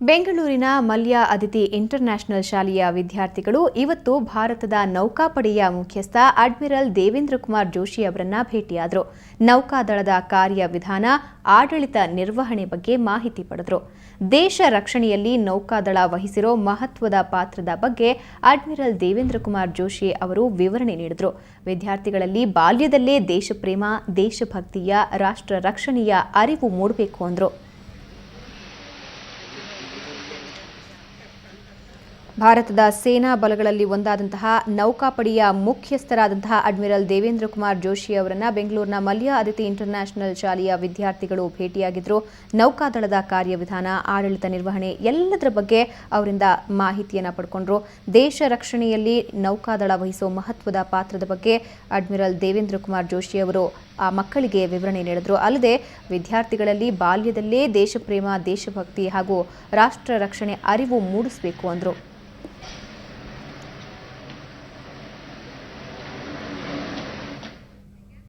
ಬೆಂಗಳೂರಿನ ಮಲ್ಯ ಅದಿತಿ ಇಂಟರ್ನ್ಯಾಷನಲ್ ಶಾಲೆಯ ವಿದ್ಯಾರ್ಥಿಗಳು ಇವತ್ತು ಭಾರತದ ನೌಕಾಪಡೆಯ ಮುಖ್ಯಸ್ಥ ಅಡ್ಮಿರಲ್ ದೇವೇಂದ್ರ ಕುಮಾರ್ ಜೋಶಿ ಅವರನ್ನ ಭೇಟಿಯಾದರು. ನೌಕಾದಳದ ಕಾರ್ಯವಿಧಾನ, ಆಡಳಿತ ನಿರ್ವಹಣೆ ಬಗ್ಗೆ ಮಾಹಿತಿ ಪಡೆದರು. ದೇಶ ರಕ್ಷಣೆಯಲ್ಲಿ ನೌಕಾದಳ ವಹಿಸಿರೋ ಮಹತ್ವದ ಪಾತ್ರದ ಬಗ್ಗೆ ಅಡ್ಮಿರಲ್ ದೇವೇಂದ್ರ ಕುಮಾರ್ ಜೋಶಿ ಅವರು ವಿವರಣೆ ನೀಡಿದರು. ವಿದ್ಯಾರ್ಥಿಗಳಲ್ಲಿ ಬಾಲ್ಯದಲ್ಲೇ ದೇಶಪ್ರೇಮ, ದೇಶಭಕ್ತಿಯ, ರಾಷ್ಟ್ರ ರಕ್ಷಣೆಯ ಅರಿವು ಮೂಡಬೇಕು ಅಂದರು. ಭಾರತದ ಸೇನಾ ಬಲಗಳಲ್ಲಿ ಒಂದಾದಂತಹ ನೌಕಾಪಡೆಯ ಮುಖ್ಯಸ್ಥರಾದಂತಹ ಅಡ್ಮಿರಲ್ ದೇವೇಂದ್ರ ಕುಮಾರ್ ಜೋಶಿ ಅವರನ್ನ ಬೆಂಗಳೂರಿನ ಮಲ್ಯ ಅದಿತಿ ಇಂಟರ್ನ್ಯಾಷನಲ್ ಶಾಲೆಯ ವಿದ್ಯಾರ್ಥಿಗಳು ಭೇಟಿಯಾಗಿದ್ದರು. ನೌಕಾದಳದ ಕಾರ್ಯವಿಧಾನ, ಆಡಳಿತ ನಿರ್ವಹಣೆ ಎಲ್ಲದರ ಬಗ್ಗೆ ಅವರಿಂದ ಮಾಹಿತಿಯನ್ನು ಪಡ್ಕೊಂಡ್ರು. ದೇಶ ರಕ್ಷಣೆಯಲ್ಲಿ ನೌಕಾದಳ ವಹಿಸುವ ಮಹತ್ವದ ಪಾತ್ರದ ಬಗ್ಗೆ ಅಡ್ಮಿರಲ್ ದೇವೇಂದ್ರ ಕುಮಾರ್ ಜೋಶಿ ಅವರು ಆ ಮಕ್ಕಳಿಗೆ ವಿವರಣೆ ನೀಡಿದರು. ಅಲ್ಲದೆ ವಿದ್ಯಾರ್ಥಿಗಳಲ್ಲಿ ಬಾಲ್ಯದಲ್ಲೇ ದೇಶಪ್ರೇಮ, ದೇಶಭಕ್ತಿ ಹಾಗೂ ರಾಷ್ಟ್ರ ರಕ್ಷಣೆ ಅರಿವು ಮೂಡಿಸಬೇಕು ಅಂದರು.